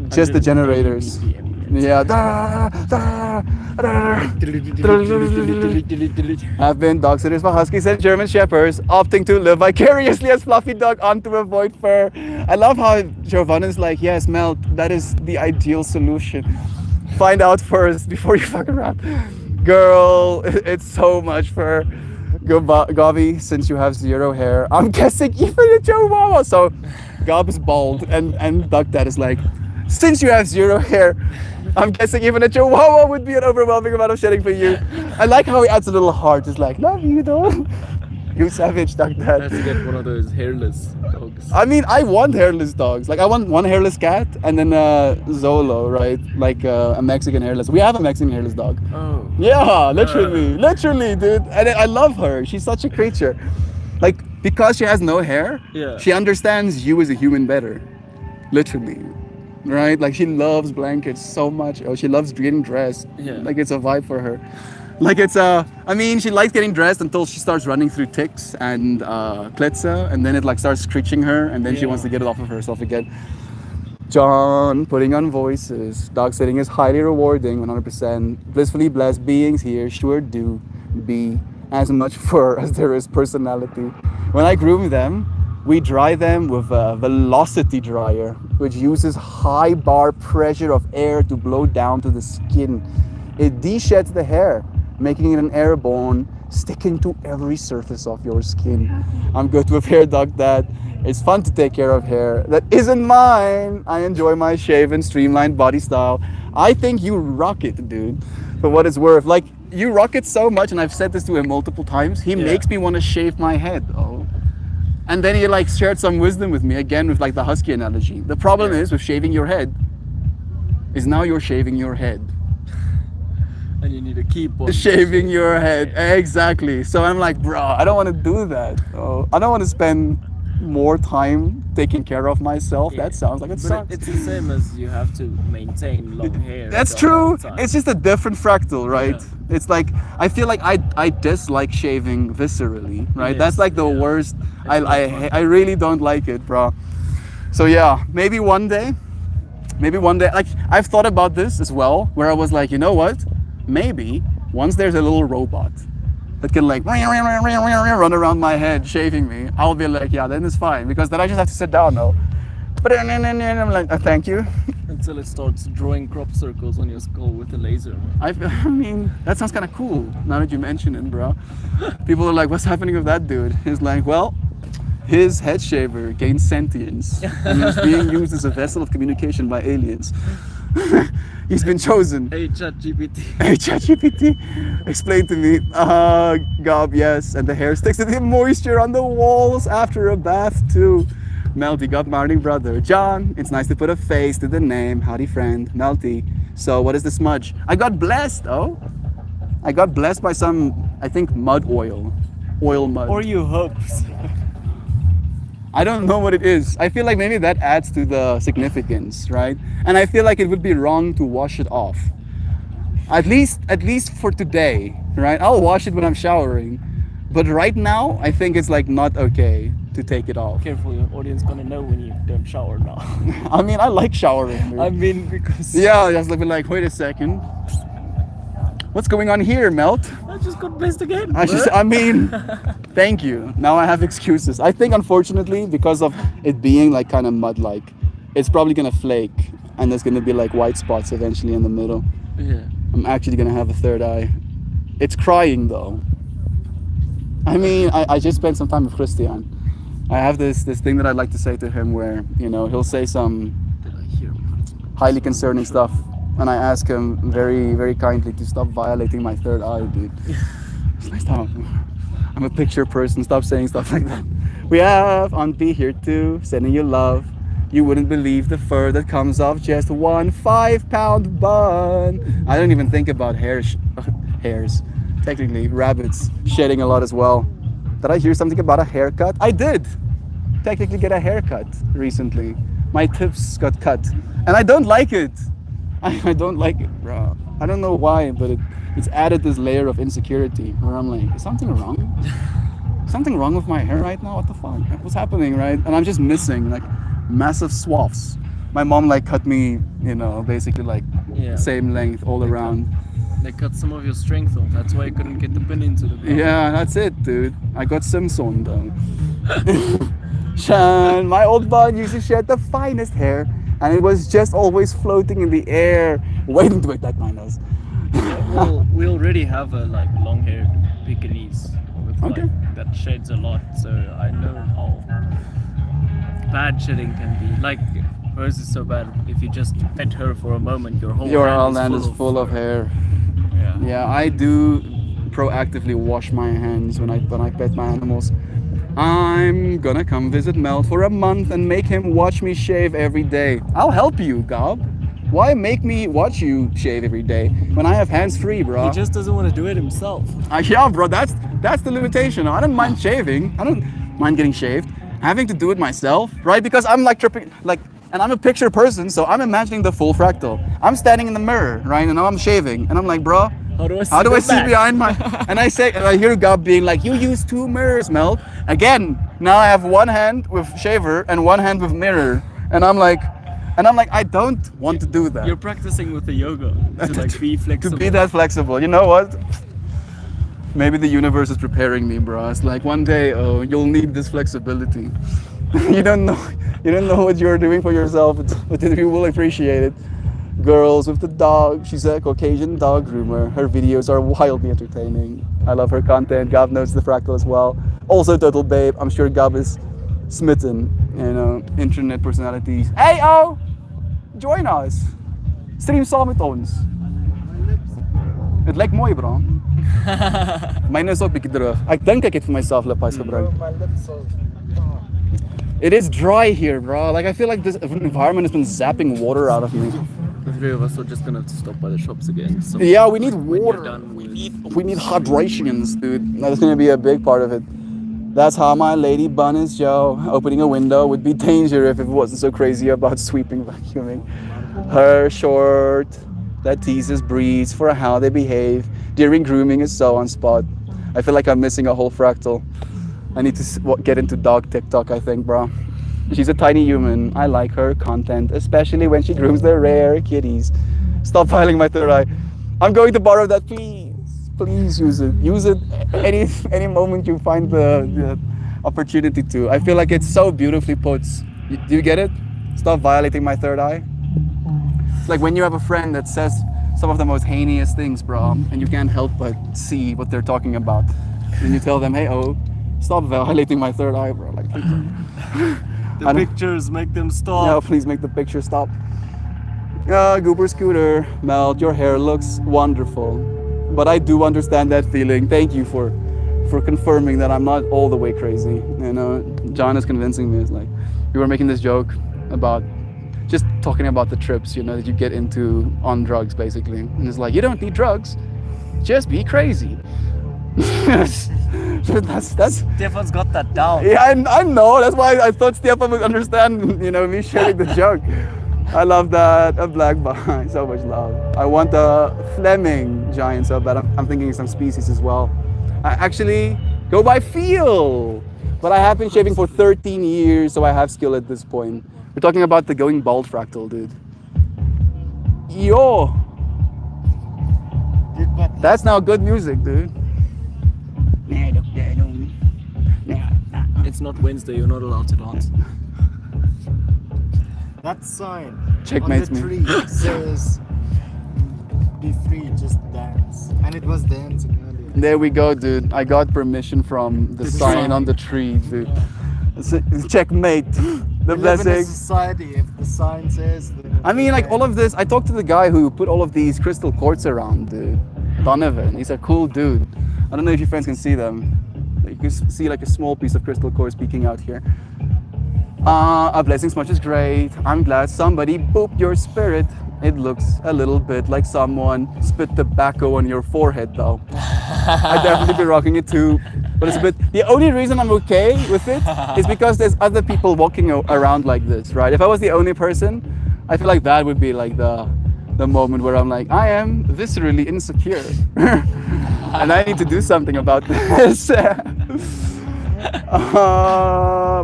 just the generators. Yeah. Have been dog sitters for huskies and German shepherds, opting to live vicariously as fluffy dog on to avoid fur. I love how Giovanna's like, yes, Mel, that is the ideal solution. Find out first before you fuck around. Girl, it's so much fur. Gavi, since you have 0 hair, I'm guessing even a Chihuahua. So Gob is bald and Duck Dad is like, since you have 0 hair, I'm guessing even a Chihuahua would be an overwhelming amount of shedding for you. I like how he adds a little heart. It's like, love you though. You savage, Doug I have Dad. to get one of those hairless dogs. I mean, I want hairless dogs. Like, I want one hairless cat and then Zolo, right? Like a Mexican hairless. We have a Mexican hairless dog. Oh. Yeah, literally, dude. And I love her. She's such a creature. Like, because she has no hair, Yeah. she understands you as a human better. Literally. Right? Like, she loves blankets so much. Oh, she loves getting dressed. Yeah. Like, it's a vibe for her. Like, it's I mean, she likes getting dressed until she starts running through ticks and klitze, and then it like starts screeching her, and then she wants to get it off of herself again. John, putting on voices. Dog sitting is highly rewarding, 100%. Blissfully blessed beings here sure do be as much fur as there is personality. When I groom them, we dry them with a velocity dryer, which uses high bar pressure of air to blow down to the skin. It de-sheds the hair, making it an airborne, sticking to every surface of your skin. I'm good with hair, Doug Dad. It's fun to take care of hair that isn't mine. I enjoy my shaven, streamlined body style. I think you rock it, dude, for what it's worth. Like, you rock it so much, and I've said this to him multiple times, he makes me want to shave my head, oh. And then he like shared some wisdom with me, again with like the husky analogy. The problem is with shaving your head, is now you're shaving your head. And you need to keep on Shaving your head, exactly. So I'm like, bro, I don't want to do that. Oh, I don't want to spend more time taking care of myself. Yeah. That sounds like it But sucks. it's the same as you have to maintain long hair. That's the whole true. time. It's just a different fractal, right? Yeah. It's like I feel like I dislike shaving viscerally, right? Yes, That's like the yeah. worst. It's not I really don't like it, bro. So yeah, maybe one day. Like, I've thought about this as well, where I was like, you know what? Maybe once there's a little robot that can like run around my head shaving me, I'll be like, yeah, then it's fine, because then I just have to sit down now. But then I'm like, thank you. Until it starts drawing crop circles on your skull with a laser. I mean, that sounds kind of cool now that you mention it, bro. People are like, what's happening with that dude? He's like, well, his head shaver gains sentience and is being used as a vessel of communication by aliens. He's been chosen. Hey, ChatGPT. Hey, ChatGPT, explain to me. Gob, yes. And the hair sticks to the moisture on the walls after a bath too. Melty, good morning, brother. John, it's nice to put a face to the name. Howdy, friend. Melty. So, what is the smudge? I got blessed, oh. I got blessed by some, I think, mud oil. Oil mud. Or you hopes. I don't know what it is. I feel like maybe that adds to the significance, right? And I feel like it would be wrong to wash it off. At least for today, right? I'll wash it when I'm showering. But right now, I think it's like not okay to take it off. Careful, your audience gonna know when you don't shower now. I mean, I like showering, dude. I mean, because Yeah, just like, wait a second. What's going on here, Melt? I just got blessed again. I mean, thank you. Now I have excuses. I think, unfortunately, because of it being like kind of mud-like, it's probably gonna flake, and there's gonna be like white spots eventually in the middle. Yeah. I'm actually gonna have a third eye. It's crying though. I mean, I just spent some time with Christian. I have this thing that I'd like to say to him where, you know, he'll say some Did I hear? highly concerning stuff, and I ask him very, very kindly to stop violating my third eye, dude. It's like, stop. I'm a picture person, stop saying stuff like that. We have Auntie here too, sending you love. You wouldn't believe the fur that comes off just one 5-pound bun. I don't even think about hairs, technically rabbits shedding a lot as well. Did I hear something about a haircut? I did technically get a haircut recently. My tips got cut, and I don't like it. I don't like it, bro. I don't know why, but it's added this layer of insecurity where I'm like, is something wrong? Something wrong with my hair right now? What the fuck? What's happening, right? And I'm just missing like massive swaths. My mom like cut me, you know, basically like Yeah. same length all around. They cut some of your strength off. That's why you couldn't get the pin into the ground. Yeah, that's it, dude. I got Simpson though. Shan, my old bun used to shed the finest hair, and it was just always floating in the air, waiting to attack my nose. Well, we already have a like long-haired Pekingese with Okay. like that sheds a lot, so I know how bad shedding can be. Like hers is so bad. If you just pet her for a moment, your whole Your hand land is full of fur. hair. Yeah. Yeah, I do proactively wash my hands when I pet my animals. I'm gonna come visit Mel for a month and make him watch me shave every day. I'll help you, Gob. Why make me watch you shave every day when I have hands free, bro? He just doesn't want to do it himself. Yeah, bro, that's the limitation. I don't mind shaving. I don't mind getting shaved. Having to do it myself, right? Because I'm like tripping, like, and I'm a picture person, so I'm imagining the full fractal. I'm standing in the mirror, right? And now I'm shaving, and I'm like, bro, How do I see, how do I the see back? behind my? And I hear Gob being like, you use 2 mirrors, Mel. Again, now I have one hand with shaver and one hand with mirror, and I'm like, I don't want to do that. You're practicing with the yoga to like be To flexible. be that flexible. You know what? Maybe the universe is preparing me, bro. It's like one day, oh, you'll need this flexibility. you don't know what you're doing for yourself, but you will appreciate it. Girls with the dog. She's a Caucasian dog groomer. Her videos are wildly entertaining. I love her content. Gab knows the fractal as well. Also total babe. I'm sure Gab is smitten. You know, internet personalities. Hey, oh! Join us. Stream samen met ons. Het lijkt mooi, bro. Mijn is ook een beetje terug. Ik denk ik het voor myself lippies gebruikt. My lips are. It is dry here, bro. Like I feel like this environment has been zapping water out of me. The 3 of us are just gonna stop by the shops again. So Yeah, we need when you're water. done, We need hydrations, dude. That's gonna be a big part of it. That's how my lady bun is, Joe. Opening a window would be danger if it wasn't so crazy about sweeping, vacuuming. Her short that teases breeds for how they behave during grooming is so on spot. I feel like I'm missing a whole fractal. I need to get into dog TikTok, I think, bro. She's a tiny human. I like her content, especially when she grooms the rare kitties. Stop filing my third eye. I'm going to borrow that, please. Please use it. Use it any moment you find the opportunity to. I feel like it's so beautifully put. Do you get it? Stop violating my third eye. It's like when you have a friend that says some of the most heinous things, bro, and you can't help but see what they're talking about. Then you tell them, hey, oh, stop violating my third eye, bro. Like, the pictures make them stop. no, please make the picture stop. Goober Scooter, Mel, your hair looks wonderful. But I do understand that feeling. Thank you for confirming that I'm not all the way crazy. You know, John is convincing me. It's like, we were making this joke about just talking about the trips, you know, that you get into on drugs, basically. And it's like, you don't need drugs, just be crazy. that's Stefan's got that down. yeah, I know. That's why I thought Stefan would understand, you know, me sharing the joke. I love that. A black behind. So much love. I want a Fleming giant so bad. I'm thinking some species as well. I actually go by feel. But I have been shaving for 13 years, so I have skill at this point. We're talking about the going bald fractal, dude. Yo! That's now good music, dude. It's not Wednesday, you're not allowed to dance. That sign Checkmates on the me. tree says, "Be free, just dance," and it was dancing earlier. There we go, dude. I got permission from the sign on the tree, dude. Checkmate. The We live in a blessing. society. If the sign says, then I mean, like all of this. I talked to the guy who put all of these crystal quartz around, dude. Donovan. He's a cool dude. I don't know if your friends can see them. You can see like a small piece of crystal quartz peeking out here. A blessing smudge is great. I'm glad somebody booped your spirit. It looks a little bit like someone spit tobacco on your forehead, though. I'd definitely be rocking it too. But it's a bit. The only reason I'm okay with it is because there's other people walking around like this, right? If I was the only person, I feel like that would be like the moment where I'm like, I am viscerally insecure, and I need to do something about this.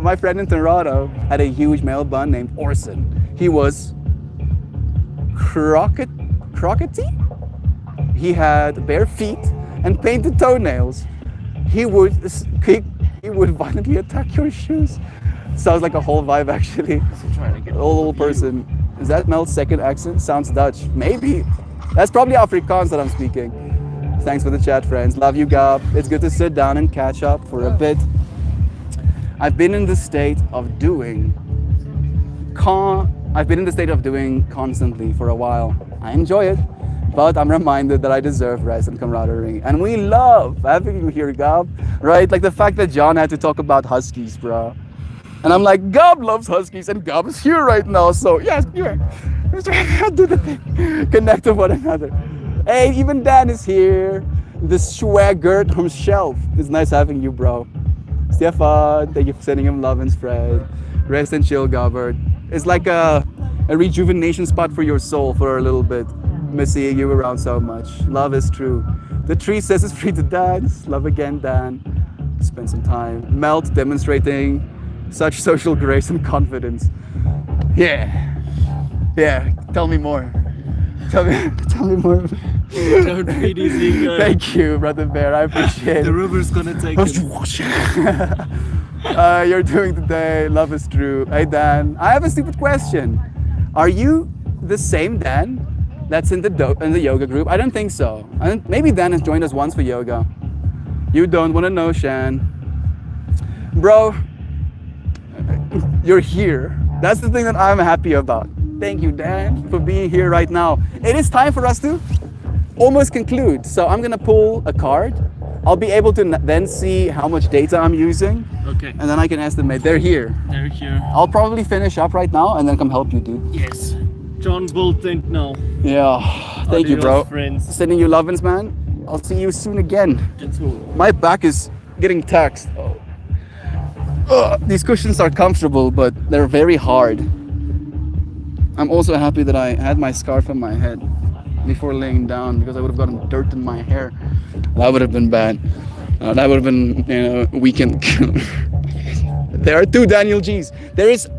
My friend in Toronto had a huge male bun named Orson. He was crockety. He had bare feet and painted toenails. He would violently attack your shoes. Sounds like a whole vibe, actually. Old person. Is that Mel's second accent? Sounds Dutch. Maybe. That's probably Afrikaans that I'm speaking. Thanks for the chat, friends. Love you, Gab. It's good to sit down and catch up for a bit. I've been in the state of doing constantly for a while. I enjoy it, but I'm reminded that I deserve rest and camaraderie. And we love having you here, Gab, right? Like the fact that John had to talk about Huskies, bro. And I'm like, Gab loves Huskies, and Gab is here right now. So yes, you're do the thing. Connect with one another. Hey, even Dan is here. The Schwaggert himself. It's nice having you, bro. Stefan, thank you for sending him love and spread. Rest and chill, Gabbard. It's like a rejuvenation spot for your soul for a little bit. Miss seeing you around so much. Love is true. The tree says it's free to dance. Love again, Dan. Spend some time. Melt demonstrating such social grace and confidence. Yeah. Yeah. Tell me more. Tell me more. Don't feed his ego. Thank you, Brother Bear. I appreciate The it. river's gonna take it. You're doing today. Love is true. Hey, Dan. I have a stupid question. Are you the same Dan that's in the yoga group? I don't think so. Maybe Dan has joined us once for yoga. You don't want to know, Shan. Bro, you're here. That's the thing that I'm happy about. Thank you, Dan, for being here right now. It is time for us to almost conclude. So I'm gonna pull a card. I'll be able to then see how much data I'm using, Okay, and then I can estimate. They're here. they're here. I'll probably finish up right now and then come help you, dude. Yes. John Bolton, no. Yeah, thank you, Adios, bro. friends. Sending you lovin's, man. I'll see you soon again. It's all. My back is getting taxed. These cushions are comfortable, but they're very hard. I'm also happy that I had my scarf on my head before laying down, because I would have gotten dirt in my hair. That would have been bad. That would have been, weekend. There are two Daniel G's. There is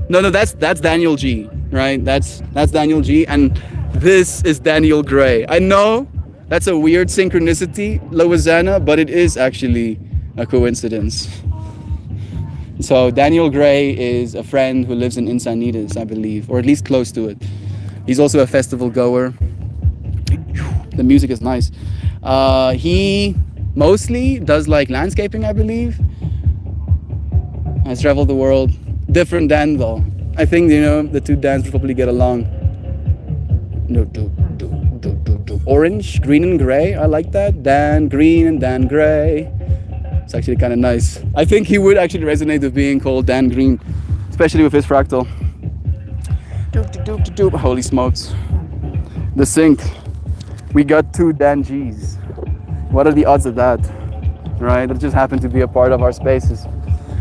no. That's Daniel G, right? That's Daniel G, and this is Daniel Gray. I know that's a weird synchronicity, Louisiana, but it is actually a coincidence. So Daniel Gray is a friend who lives in Encinitas, I believe, or at least close to it. He's also a festival goer. The music is nice. He mostly does like landscaping, I believe. Has traveled the world. Different Dan though. I think, the two Dans would probably get along. Orange, green and gray. I like that. Dan Green and Dan Gray. It's actually kind of nice. I think he would actually resonate with being called Dan Green, especially with his fractal. Holy smokes. The sync. We got two Dan G's. What are the odds of that? Right? That just happened to be a part of our spaces.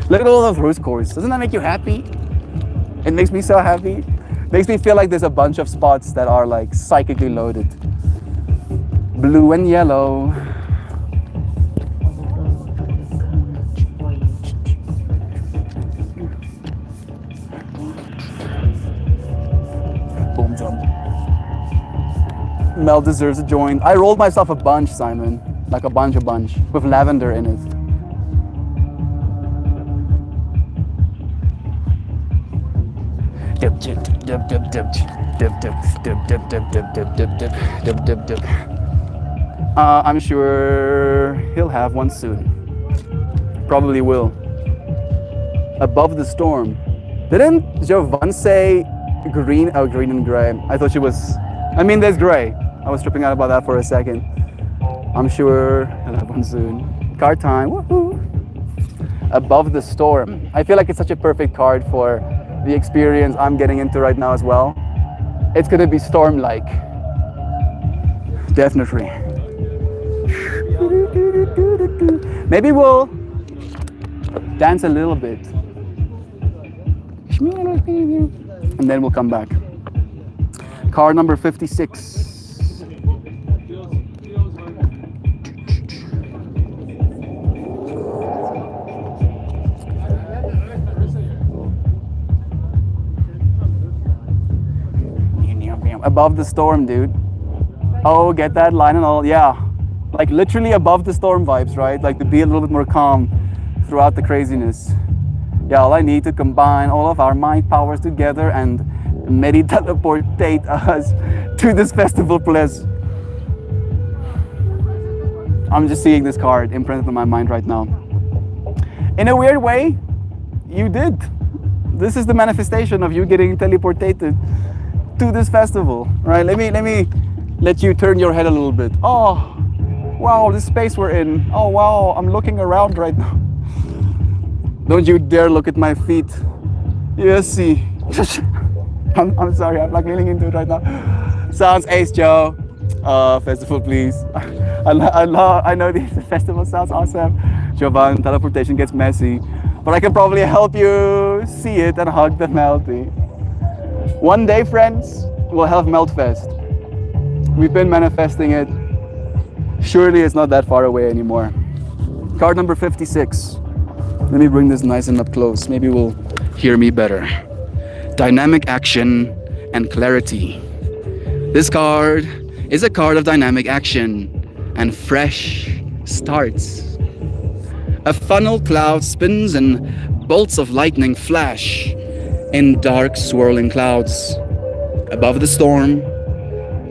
Look at all those rose cores. Doesn't that make you happy? It makes me so happy. Makes me feel like there's a bunch of spots that are like psychically loaded. Blue and yellow. Boom jump. Mel deserves a joint. I rolled myself a bunch, Simon. Like a bunch, with lavender in it. Dip, dip, dip, dip, dip, dip, dip, dip, dip, dip, dip, dip, dip, dip, dip, dip, dip. I'm sure he'll have one soon. Probably will. Above the storm. Didn't Jovan say green? Oh, green and gray. I thought she was. There's gray. I was tripping out about that for a second. I'm sure he'll have one soon. Card time. Woohoo! Above the storm. I feel like it's such a perfect card for the experience I'm getting into right now as well. It's gonna be storm-like. Definitely. Maybe we'll dance a little bit. And then we'll come back. Card number 56. Above the storm, dude. Oh, get that line and all. Yeah, like literally above the storm vibes, right? Like to be a little bit more calm throughout the craziness. Yeah, all I need to combine all of our mind powers together and meditate us to this festival place. I'm just seeing this card imprinted on my mind right now. In a weird way, you did. This is the manifestation of you getting teleported to this festival, right? Let me let you turn your head a little bit. Oh, wow, this space we're in. Oh, wow, I'm looking around right now. Don't you dare look at my feet. Yes, see. I'm sorry, I'm like leaning into it right now. Sounds ace, Joe. Festival, please. I know the festival sounds awesome. Jovan, teleportation gets messy. But I can probably help you see it and hug the Melty. One day, friends, we'll have Meltfest. We've been manifesting it. Surely it's not that far away anymore. Card number 56. Let me bring this nice and up close. Maybe we'll hear me better. Dynamic action and clarity. This card is a card of dynamic action and fresh starts. A funnel cloud spins and bolts of lightning flash in dark swirling clouds. Above the storm,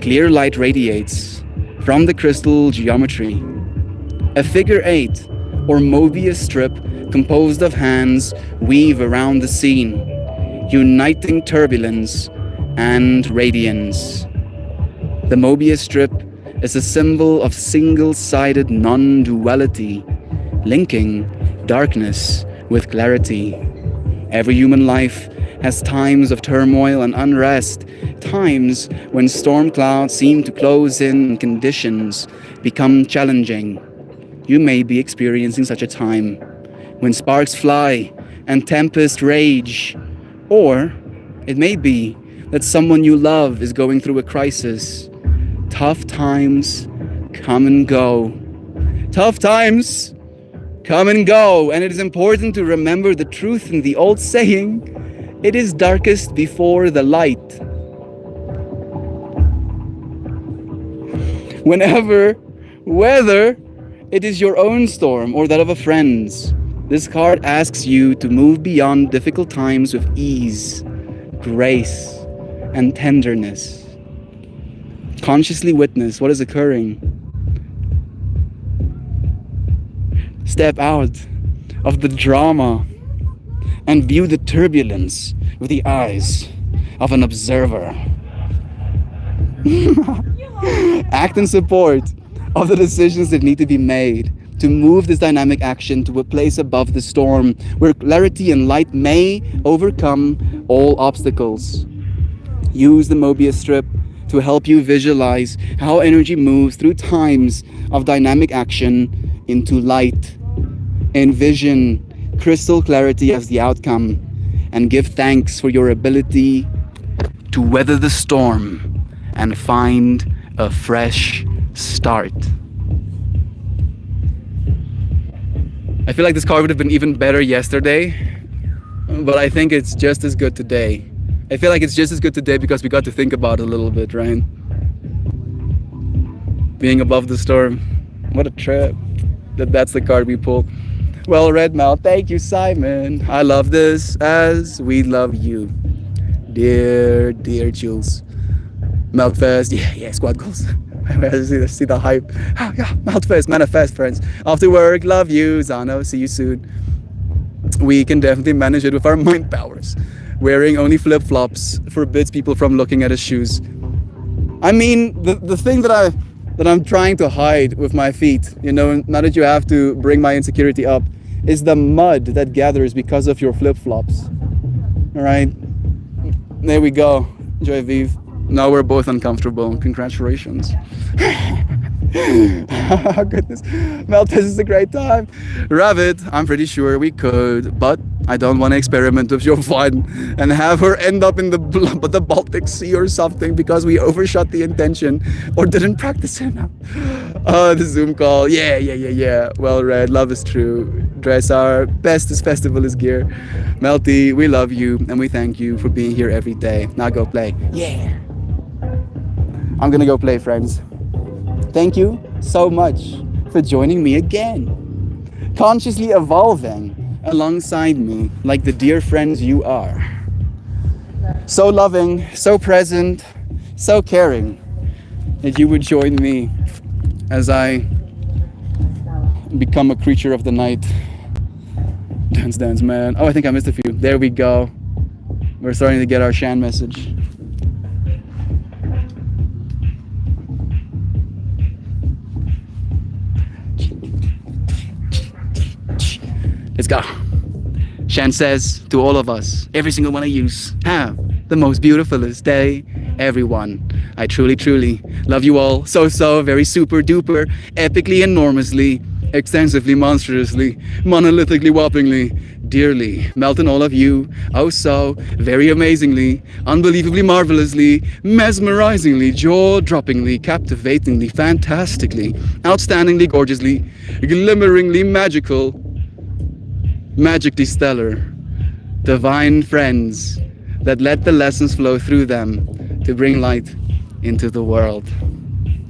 clear light radiates from the crystal geometry. A figure 8 or Mobius strip composed of hands weave around the scene, uniting turbulence and radiance. The Mobius strip is a symbol of single-sided non-duality, linking darkness with clarity. Every human life has times of turmoil and unrest, times when storm clouds seem to close in and conditions become challenging. You may be experiencing such a time when sparks fly and tempests rage, or it may be that someone you love is going through a crisis. Tough times come and go. Tough times come and go, and it is important to remember the truth in the old saying, it is darkest before the light. Whether it is your own storm or that of a friend's, this card asks you to move beyond difficult times with ease, grace, and tenderness. Consciously witness what is occurring. Step out of the drama and view the turbulence with the eyes of an observer. Act in support of the decisions that need to be made to move this dynamic action to a place above the storm where clarity and light may overcome all obstacles. Use the Mobius strip to help you visualize how energy moves through times of dynamic action into light. Envision crystal clarity as the outcome and give thanks for your ability to weather the storm and find a fresh start. I feel like this card would have been even better yesterday, but I think it's just as good today. I feel like it's just as good today because we got to think about it a little bit, right? Being above the storm. What a trip. That's the card we pulled. Well read, Mel. Thank you, Simon. I love this as we love you. Dear Jules. Meltfest. Yeah, squad goals. See the hype. Oh, yeah, Meltfest, manifest, friends. After work, love you, Zano. See you soon. We can definitely manage it with our mind powers. Wearing only flip-flops forbids people from looking at his shoes. I mean, the thing that I'm trying to hide with my feet, you know, now that you have to bring my insecurity up, is the mud that gathers because of your flip-flops. All right, there we go. Joy Vive. Now we're both uncomfortable. Congratulations. Oh, goodness. Melt, this is a great time. Rabbit, I'm pretty sure we could, but I don't want to experiment with your fun and have her end up in the Baltic Sea or something because we overshot the intention or didn't practice enough. The Zoom call. Yeah. Well read. Love is true. Dress our bestest festival is gear. Melty, we love you and we thank you for being here every day. Now go play. Yeah. I'm gonna go play, friends. Thank you so much for joining me again. Consciously evolving alongside me like the dear friends you are. So loving, so present, so caring that you would join me as I become a creature of the night. Dance, man. Oh, I think I missed a few. There we go. We're starting to get our Shan message. Let's go. Shan says to all of us, every single one of you, have the most beautifulest day, everyone. I truly, truly love you all so, very super duper, epically, enormously, extensively, monstrously, monolithically, whoppingly, dearly. Melting all of you, oh so, very amazingly, unbelievably, marvelously, mesmerizingly, jaw-droppingly, captivatingly, fantastically, outstandingly, gorgeously, glimmeringly, magical, magically stellar, divine friends that let the lessons flow through them to bring light into the world.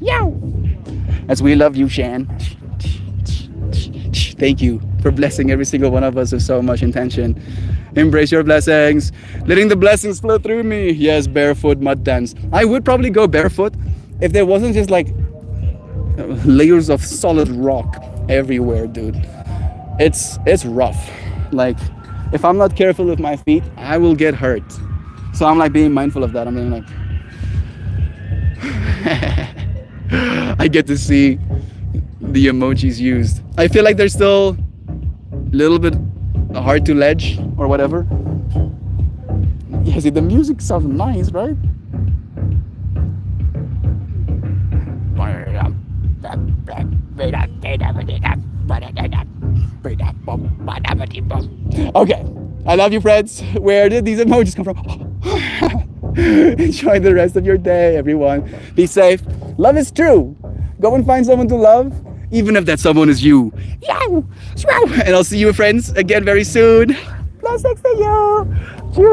Yow! As we love you, Shan. Thank you for blessing every single one of us with so much intention. Embrace your blessings, letting the blessings flow through me. Yes, barefoot mud dance. I would probably go barefoot if there wasn't just like layers of solid rock everywhere, dude. It's rough. Like, if I'm not careful with my feet, I will get hurt. So I'm like being mindful of that. I'm being like, I get to see the emojis used. I feel like they're still a little bit hard to ledge or whatever. Yeah, see, the music sounds nice, right? Okay, I love you, friends. Where did these emojis come from? Enjoy the rest of your day, everyone. Be safe. Love is true. Go and find someone to love, even if that someone is you. And I'll see you, friends, again very soon. Blessings to you. Cheers.